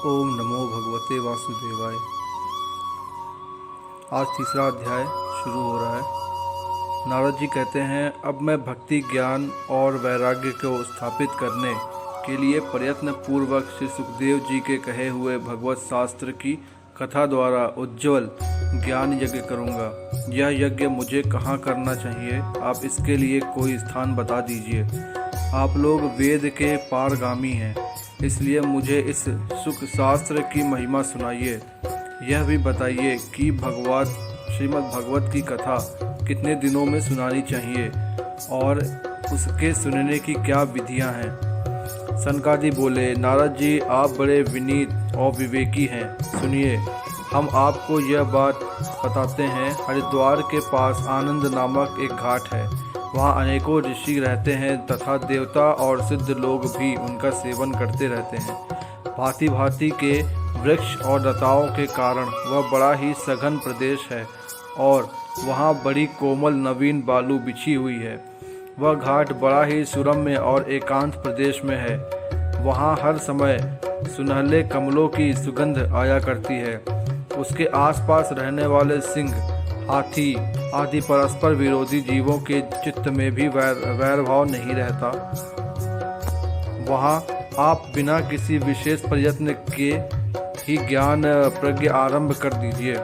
ओम नमो भगवते वासुदेवाय। आज तीसरा अध्याय शुरू हो रहा है। नारद जी कहते हैं, अब मैं भक्ति, ज्ञान और वैराग्य को स्थापित करने के लिए प्रयत्न पूर्वक श्री सुखदेव जी के कहे हुए भगवत शास्त्र की कथा द्वारा उज्ज्वल ज्ञान यज्ञ करूंगा। यह यज्ञ मुझे कहाँ करना चाहिए? आप इसके लिए कोई स्थान बता दीजिए। आप लोग वेद के पारगामी हैं, इसलिए मुझे इस सुख शास्त्र की महिमा सुनाइए। यह भी बताइए कि श्रीमद् भागवत की कथा कितने दिनों में सुनानी चाहिए और उसके सुनने की क्या विधियां हैं। सनकादि बोले, नारद जी, आप बड़े विनीत और विवेकी हैं। सुनिए, हम आपको यह बात बताते हैं। हरिद्वार के पास आनंद नामक एक घाट है। वहाँ अनेकों ऋषि रहते हैं तथा देवता और सिद्ध लोग भी उनका सेवन करते रहते हैं। भांति भांति के वृक्ष और लताओं के कारण वह बड़ा ही सघन प्रदेश है और वहाँ बड़ी कोमल नवीन बालू बिछी हुई है। वह घाट बड़ा ही सुरम्य और एकांत प्रदेश में है। वहाँ हर समय सुनहले कमलों की सुगंध आया करती है। उसके आसपास रहने वाले सिंह, हाथी आदि परस्पर विरोधी जीवों के चित्त में भी वैर भाव नहीं रहता। वहाँ आप बिना किसी विशेष प्रयत्न के ही ज्ञान प्रज्ञा आरंभ कर दीजिए।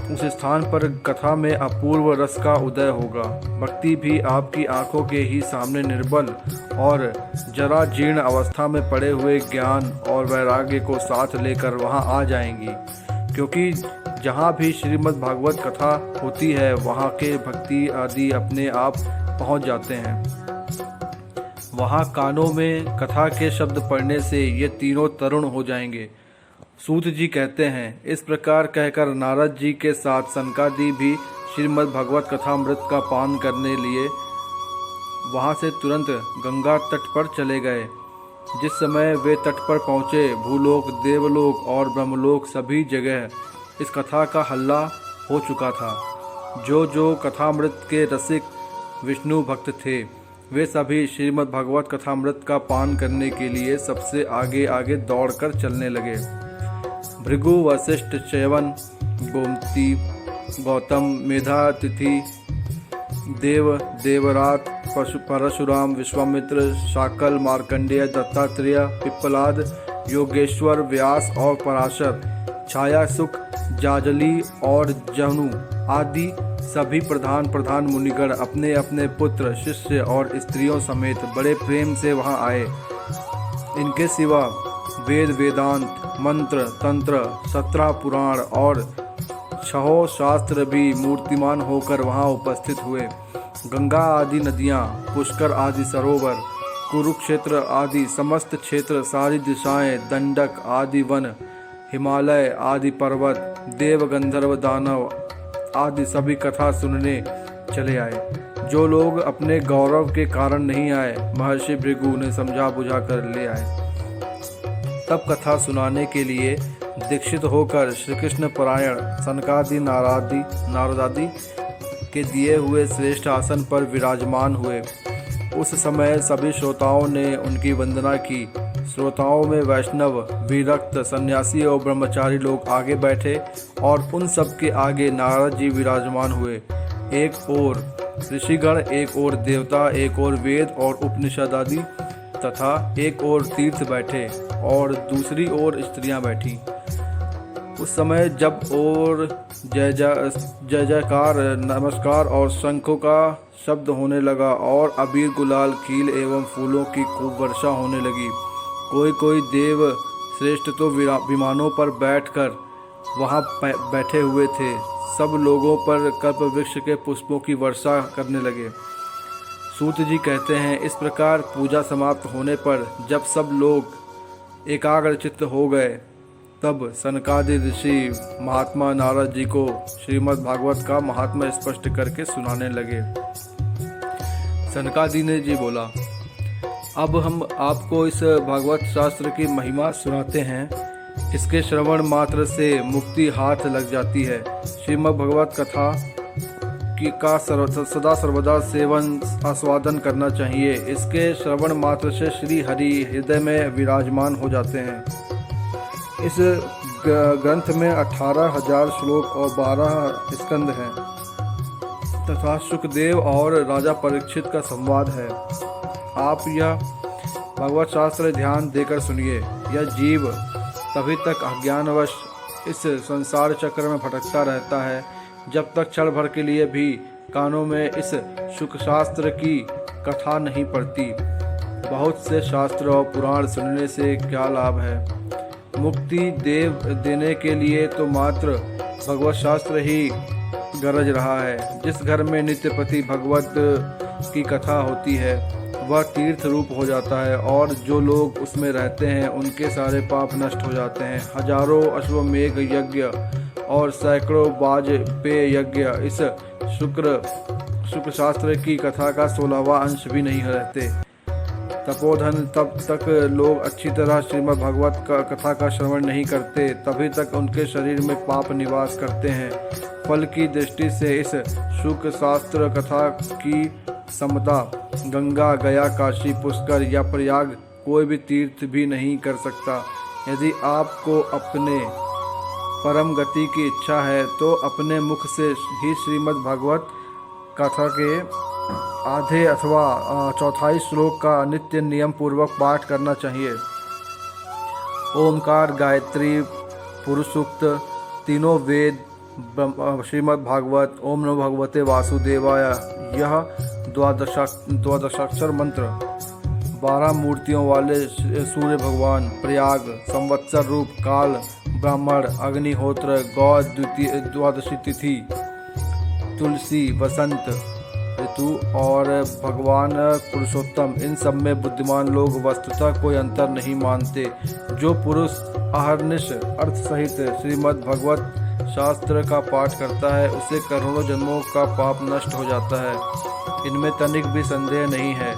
उस स्थान पर कथा में अपूर्व रस का उदय होगा। भक्ति भी आपकी आंखों के ही सामने निर्बल और जरा जीर्ण अवस्था में पड़े हुए ज्ञान और वैराग्य को साथ लेकर वहाँ आ जाएंगी, क्योंकि जहाँ भी श्रीमद् भागवत कथा होती है वहाँ के भक्ति आदि अपने आप पहुँच जाते हैं। वहाँ कानों में कथा के शब्द पढ़ने से ये तीनों तरुण हो जाएंगे। सूत जी कहते हैं, इस प्रकार कहकर नारद जी के साथ सनकादि भी श्रीमद् भागवत कथामृत का पान करने लिए वहाँ से तुरंत गंगा तट पर चले गए। जिस समय वे तट पर पहुँचे, भूलोक, देवलोक और ब्रह्मलोक सभी जगह इस कथा का हल्ला हो चुका था। जो कथामृत के रसिक विष्णु भक्त थे, वे सभी श्रीमद् भागवत कथामृत का पान करने के लिए सबसे आगे आगे दौड़कर चलने लगे। भृगु, वशिष्ठ, च्यवन, गोमती, गौतम, मेधातिथि, देवरात, परशुराम, विश्वामित्र, शाकल, मार्कंडेय, दत्तात्रेय, पिप्पलाद, योगेश्वर, व्यास और पराशर, छाया, सुख, जाजली और जहनु आदि सभी प्रधान मुनिगण अपने अपने पुत्र, शिष्य और स्त्रियों समेत बड़े प्रेम से वहां आए। इनके सिवा वेद, वेदांत, मंत्र, तंत्र, 17 पुराण और 6 शास्त्र भी मूर्तिमान होकर वहां उपस्थित हुए। गंगा आदि नदियां, पुष्कर आदि सरोवर, कुरुक्षेत्र आदि समस्त क्षेत्र, सारी दिशाएं, दंडक आदि वन, हिमालय आदि पर्वत, देव, गंधर्व, दानव आदि सभी कथा सुनने चले आए। जो लोग अपने गौरव के कारण नहीं आए, महर्षि भृगु ने समझा बुझा कर ले आए। तब कथा सुनाने के लिए दीक्षित होकर श्री कृष्ण परायण सनकादि नारदादि के दिए हुए श्रेष्ठ आसन पर विराजमान हुए। उस समय सभी श्रोताओं ने उनकी वंदना की। श्रोताओं में वैष्णव, विरक्त, सन्यासी और ब्रह्मचारी लोग आगे बैठे और उन सब के आगे नारद जी विराजमान हुए। एक ओर ऋषिगण, एक ओर देवता, एक ओर वेद और उपनिषद आदि तथा एक ओर तीर्थ बैठे और दूसरी ओर स्त्रियां बैठी। उस समय जब और जय जयकार, नमस्कार और शंखों का शब्द होने लगा और अबीर, गुलाल, कील एवं फूलों की खूब वर्षा होने लगी। कोई देव श्रेष्ठ तो विमानों पर बैठकर वहां बैठे हुए थे। सब लोगों पर कल्प वृक्ष के पुष्पों की वर्षा करने लगे। सूत जी कहते हैं, इस प्रकार पूजा समाप्त होने पर जब सब लोग एकाग्रचित्त हो गए, तब सनकादि ऋषि महात्मा नारद जी को श्रीमद् भागवत का महात्मा स्पष्ट करके सुनाने लगे। सनकादि ने जी बोला, अब हम आपको इस भागवत शास्त्र की महिमा सुनाते हैं। इसके श्रवण मात्र से मुक्ति हाथ लग जाती है। श्रीमद् भागवत कथा का सदा सर्वदा सेवन आस्वादन करना चाहिए। इसके श्रवण मात्र से श्री हरि हृदय में विराजमान हो जाते हैं। इस ग्रंथ में 18,000 श्लोक और 12 स्कंद हैं तथा सुखदेव और राजा परीक्षित का संवाद है। आप यह भगवत शास्त्र ध्यान देकर सुनिए। यह जीव तभी तक अज्ञानवश इस संसार चक्र में भटकता रहता है जब तक क्षण भर के लिए भी कानों में इस सुख शास्त्र की कथा नहीं पड़ती। बहुत से शास्त्र और पुराण सुनने से क्या लाभ है? मुक्ति देने के लिए तो मात्र भगवत शास्त्र ही गरज रहा है। जिस घर में नित्यपति भगवत की कथा होती है वह तीर्थ रूप हो जाता है और जो लोग उसमें रहते हैं उनके सारे पाप नष्ट हो जाते हैं। हजारों अश्वमेघ यज्ञ और सैकड़ों वाजपेय यज्ञ इस शुक्र शास्त्र की कथा का 16वां अंश भी नहीं रहते। तपोधन तब तक लोग अच्छी तरह श्रीमद् भागवत कथा का श्रवण नहीं करते, तभी तक उनके शरीर में पाप निवास करते हैं। फल की दृष्टि से इस शुक्र शास्त्र कथा की समता गंगा, गया, काशी, पुष्कर या प्रयाग कोई भी तीर्थ भी नहीं कर सकता। यदि आपको अपने परम गति की इच्छा है तो अपने मुख से ही श्रीमद् भागवत कथा के आधे अथवा चौथाई श्लोक का नित्य नियम पूर्वक पाठ करना चाहिए। ओमकार, गायत्री, पुरुष सूक्त, तीनों वेद, श्रीमद् भागवत, ओम नमो भगवते वासुदेवाय, यह द्वादशाक्षर मंत्र, 12 मूर्तियों वाले सूर्य भगवान, प्रयाग, संवत्सर रूप, काल, ब्राह्मण, अग्निहोत्र, गौ, द्वादशी तिथि, तुलसी, वसंत ऋतु और भगवान पुरुषोत्तम, इन सब में बुद्धिमान लोग वस्तुतः कोई अंतर नहीं मानते। जो पुरुष अहर्निश अर्थ सहित श्रीमद् भगवत शास्त्र का पाठ करता है उसे करोड़ों जन्मों का पाप नष्ट हो जाता है। इनमें तनिक भी संदेह नहीं है।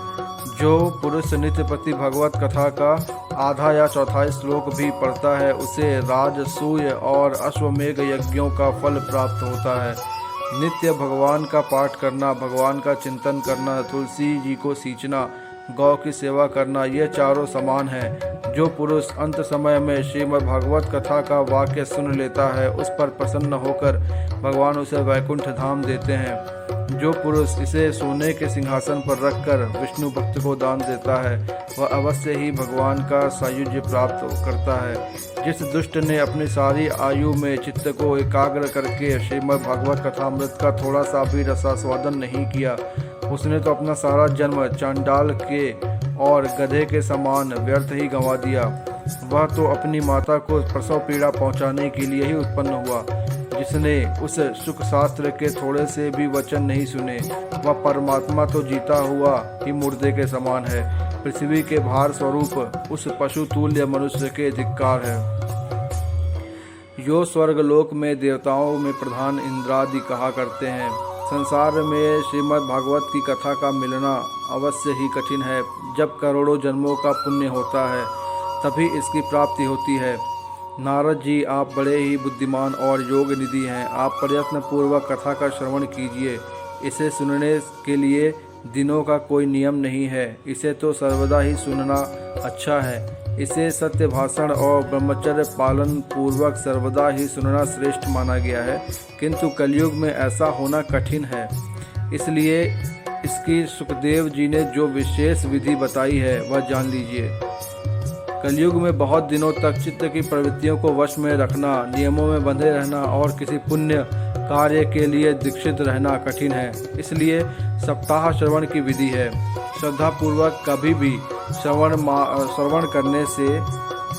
जो पुरुष नित्यपति भगवत कथा का आधा या चौथाई श्लोक भी पढ़ता है उसे राजसूय और अश्वमेघ यज्ञों का फल प्राप्त होता है। नित्य भगवान का पाठ करना, भगवान का चिंतन करना, तुलसी जी को सींचना, गौ की सेवा करना, ये चारों समान हैं। जो पुरुष अंत समय में श्रीमद् भागवत कथा का वाक्य सुन लेता है उस पर प्रसन्न होकर भगवान उसे वैकुंठ धाम देते हैं। जो पुरुष इसे सोने के सिंहासन पर रखकर विष्णु भक्त को दान देता है वह अवश्य ही भगवान का सायुज्य प्राप्त करता है। जिस दुष्ट ने अपनी सारी आयु में चित्त को एकाग्र करके श्रीमद् भागवत कथामृत का थोड़ा सा भी रसास्वादन नहीं किया उसने तो अपना सारा जन्म चांडाल के और गधे के समान व्यर्थ ही गंवा दिया। वह तो अपनी माता को प्रसव पीड़ा पहुंचाने के लिए ही उत्पन्न हुआ। जिसने उस सुख शास्त्र के थोड़े से भी वचन नहीं सुने वह परमात्मा तो जीता हुआ ही मुर्दे के समान है। पृथ्वी के भार स्वरूप उस पशु तुल्य मनुष्य के धिक्कार है। यो स्वर्गलोक में देवताओं में प्रधान इंद्रादि कहा करते हैं। संसार में श्रीमद् भागवत की कथा का मिलना अवश्य ही कठिन है। जब करोड़ों जन्मों का पुण्य होता है तभी इसकी प्राप्ति होती है। नारद जी, आप बड़े ही बुद्धिमान और योग निधि हैं। आप प्रयत्न पूर्वक कथा का श्रवण कीजिए। इसे सुनने के लिए दिनों का कोई नियम नहीं है। इसे तो सर्वदा ही सुनना अच्छा है। इसे सत्य भाषण और ब्रह्मचर्य पालन पूर्वक सर्वदा ही सुनना श्रेष्ठ माना गया है, किंतु कलयुग में ऐसा होना कठिन है। इसलिए इसकी सुखदेव जी ने जो विशेष विधि बताई है वह जान लीजिए। कलयुग में बहुत दिनों तक चित्त की प्रवृत्तियों को वश में रखना, नियमों में बंधे रहना और किसी पुण्य कार्य के लिए दीक्षित रहना कठिन है। इसलिए सप्ताह श्रवण की विधि है। श्रद्धा पूर्वक कभी भी श्रवण करने से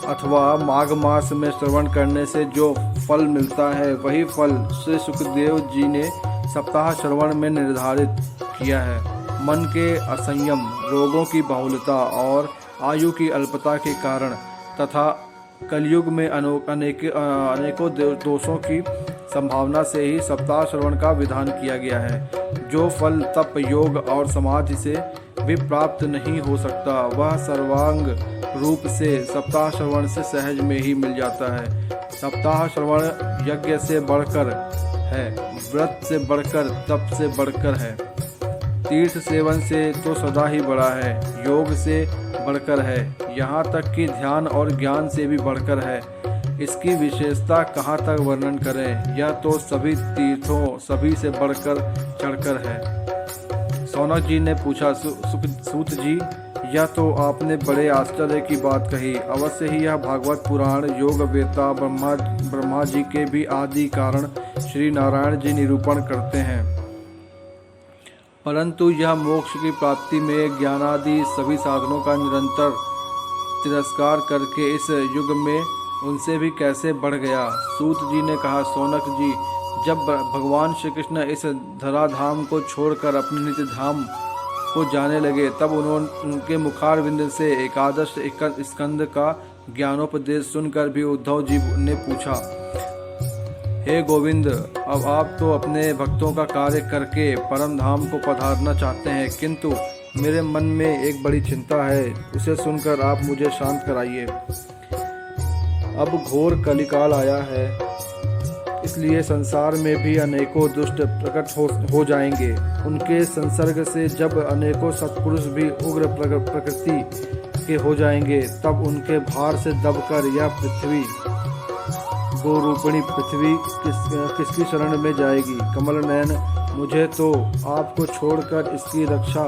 अथवा माघ मास में श्रवण करने से जो फल मिलता है वही फल श्री सुखदेव जी ने सप्ताह श्रवण में निर्धारित किया है। मन के असंयम, रोगों की बहुलता और आयु की अल्पता के कारण तथा कलयुग में अनेकों दोषों की संभावना से ही सप्ताह श्रवण का विधान किया गया है। जो फल तप, योग और समाधि से भी प्राप्त नहीं हो सकता वह सर्वांग रूप से सप्ताह श्रवण से सहज में ही मिल जाता है। सप्ताह श्रवण यज्ञ से बढ़कर है, व्रत से बढ़कर, तप से बढ़कर है, तीर्थ सेवन से तो सदा ही बड़ा है, योग से बढ़कर है, यहाँ तक कि ध्यान और ज्ञान से भी बढ़कर है। इसकी विशेषता कहाँ तक वर्णन करें, यह तो सभी तीर्थों सभी से बढ़कर चढ़कर है। सौनक जी ने पूछा, सूत जी, यह तो आपने बड़े आश्चर्य की बात कही। अवश्य ही यह भागवत पुराण योग वेता ब्रह्मा जी के भी आदि कारण श्री नारायण जी निरूपण करते हैं, परंतु यह मोक्ष की प्राप्ति में ज्ञानादि सभी साधनों का निरंतर तिरस्कार करके इस युग में उनसे भी कैसे बढ़ गया। सूत जी ने कहा, सौनक जी, जब भगवान श्री कृष्ण इस धराधाम को छोड़कर अपने नित्य धाम को जाने लगे, तब उनके मुखारविंद से एकादश स्कंद का ज्ञानोपदेश सुनकर भी उद्धव जी ने पूछा, हे गोविंद, अब आप तो अपने भक्तों का कार्य करके परम धाम को पधारना चाहते हैं, किंतु मेरे मन में एक बड़ी चिंता है, उसे सुनकर आप मुझे शांत कराइए। अब घोर कलिकाल आया है, इसलिए संसार में भी अनेकों दुष्ट प्रकट हो जाएंगे। उनके संसर्ग से जब अनेकों सत्पुरुष भी उग्र प्रकृति के हो जाएंगे, तब उनके भार से दबकर यह पृथ्वी, गोरूपिणी पृथ्वी किसकी शरण में जाएगी। कमल नयन, मुझे तो आपको छोड़कर इसकी रक्षा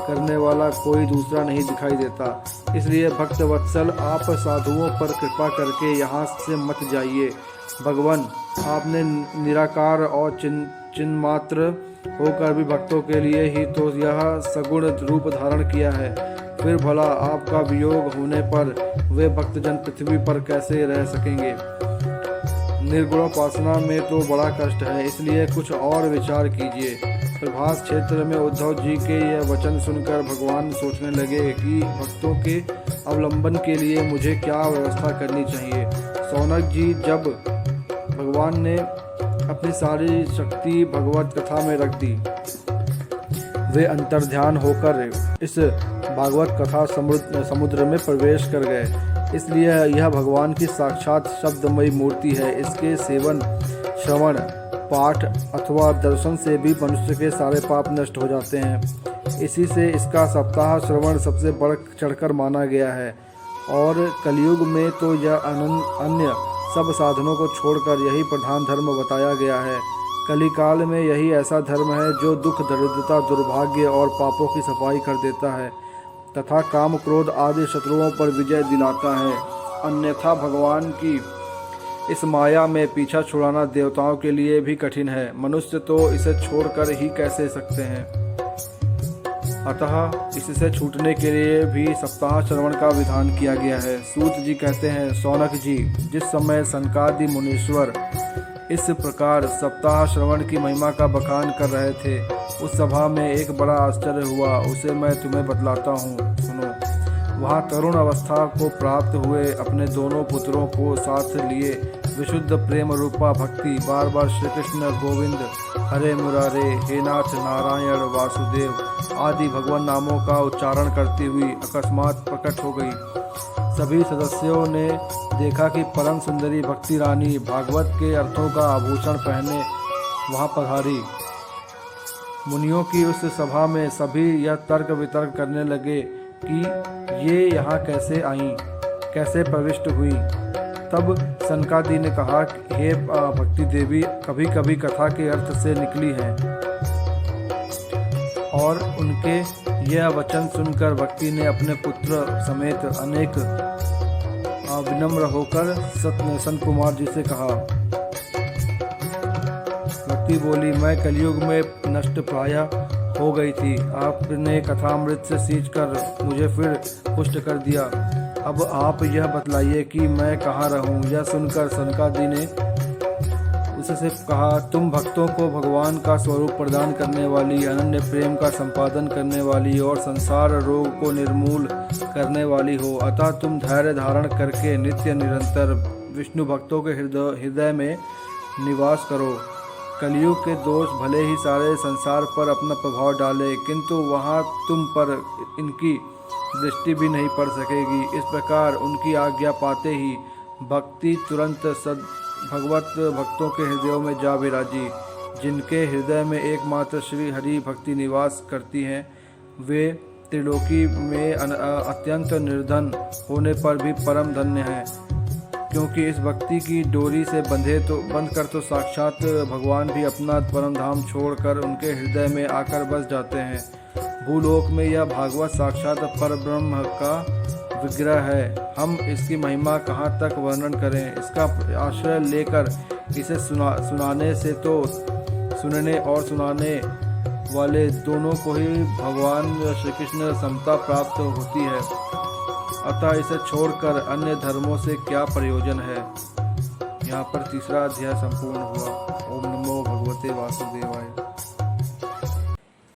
करने वाला कोई दूसरा नहीं दिखाई देता, इसलिए भक्त वत्सल, आप साधुओं पर कृपा करके यहाँ से मत जाइए। भगवान, आपने निराकार और चिन्मात्र होकर भी भक्तों के लिए ही तो यह सगुण रूप धारण किया है, फिर भला आपका वियोग होने पर वे भक्तजन पृथ्वी पर कैसे रह सकेंगे। निर्गुणोपासना में तो बड़ा कष्ट है, इसलिए कुछ और विचार कीजिए। प्रभास क्षेत्र में उद्धव जी के यह वचन सुनकर भगवान सोचने लगे कि भक्तों के अवलंबन के लिए मुझे क्या व्यवस्था करनी चाहिए। सौनक जी, जब भगवान ने अपनी सारी शक्ति भगवत कथा में रख दी, वे अंतर्ध्यान होकर इस भागवत कथा समुद्र में प्रवेश कर गए। इसलिए यह भगवान की साक्षात शब्दमयी मूर्ति है। इसके सेवन, श्रवण, पाठ अथवा दर्शन से भी मनुष्य के सारे पाप नष्ट हो जाते हैं। इसी से इसका सप्ताह श्रवण सबसे बढ़ चढ़कर माना गया है, और कलयुग में तो यह अन्य सब साधनों को छोड़कर यही प्रधान धर्म बताया गया है। कलिकाल में यही ऐसा धर्म है जो दुख, दरिद्रता, दुर्भाग्य और पापों की सफाई कर देता है तथा काम, क्रोध आदि शत्रुओं पर विजय दिलाता है। अन्यथा भगवान की इस माया में पीछा छुड़ाना देवताओं के लिए भी कठिन है, मनुष्य तो इसे छोड़कर ही कैसे सकते हैं। अतः इससे छूटने के लिए भी सप्ताह श्रवण का विधान किया गया है। सूत जी कहते हैं, सौनक जी, जिस समय सनकादि मुनीश्वर इस प्रकार सप्ताह श्रवण की महिमा का बखान कर रहे थे, उस सभा में एक बड़ा आश्चर्य हुआ, उसे मैं तुम्हें बतलाता हूँ, सुनो। वहाँ तरुण अवस्था को प्राप्त हुए अपने दोनों पुत्रों को साथ लिए विशुद्ध प्रेम रूपा भक्ति बार बार श्री कृष्ण गोविंद, हरे मुरारे, हे नाथ नारायण वासुदेव आदि भगवान नामों का उच्चारण करती हुई अकस्मात प्रकट हो गई। सभी सदस्यों ने देखा कि परम सुंदरी भक्ति रानी भागवत के अर्थों का आभूषण पहने वहाँ पधारी। मुनियों की उस सभा में सभी यह तर्क वितर्क करने लगे कि ये यहाँ कैसे आईं, कैसे प्रविष्ट हुई। तब सनकादि ने कहा, हे भक्ति देवी, कभी कभी कथा के अर्थ से निकली है। और उनके यह वचन सुनकर भक्ति ने अपने पुत्र समेत अनेक विनम्र होकर संत कुमार जी से कहा। भक्ति बोली, मैं कलयुग में नष्ट प्राय हो गई थी, आपने कथामृत से सींचकर मुझे फिर पुष्ट कर दिया। अब आप यह बतलाइए कि मैं कहाँ रहूं। यह सुनकर सनकादि ने उससे कहा, तुम भक्तों को भगवान का स्वरूप प्रदान करने वाली, अनन्य प्रेम का संपादन करने वाली और संसार रोग को निर्मूल करने वाली हो, अतः तुम धैर्य धारण करके नित्य निरंतर विष्णु भक्तों के हृदय में निवास करो। कलयुग के दोष भले ही सारे संसार पर अपना प्रभाव डाले, किंतु वहाँ तुम पर इनकी दृष्टि भी नहीं पड़ सकेगी। इस प्रकार उनकी आज्ञा पाते ही भक्ति तुरंत भगवत भक्तों के हृदयों में जा विराजी। जिनके हृदय में एकमात्र श्री हरि भक्ति निवास करती हैं, वे त्रिलोकी में अत्यंत निर्धन होने पर भी परम धन्य हैं। क्योंकि इस भक्ति की डोरी से बंध कर तो साक्षात भगवान भी अपना परम धाम छोड़कर उनके हृदय में आकर बस जाते हैं। भूलोक में यह भागवत साक्षात परब्रह्म का विग्रह है। हम इसकी महिमा कहाँ तक वर्णन करें। इसका आश्रय लेकर इसे सुनाने से तो सुनने और सुनाने वाले दोनों को ही भगवान श्री कृष्ण समता प्राप्त होती है। अतः इसे छोड़कर अन्य धर्मों से क्या प्रयोजन है। यहाँ पर तीसरा अध्याय संपूर्ण हुआ। ओम नमो भगवते वासुदेवाय।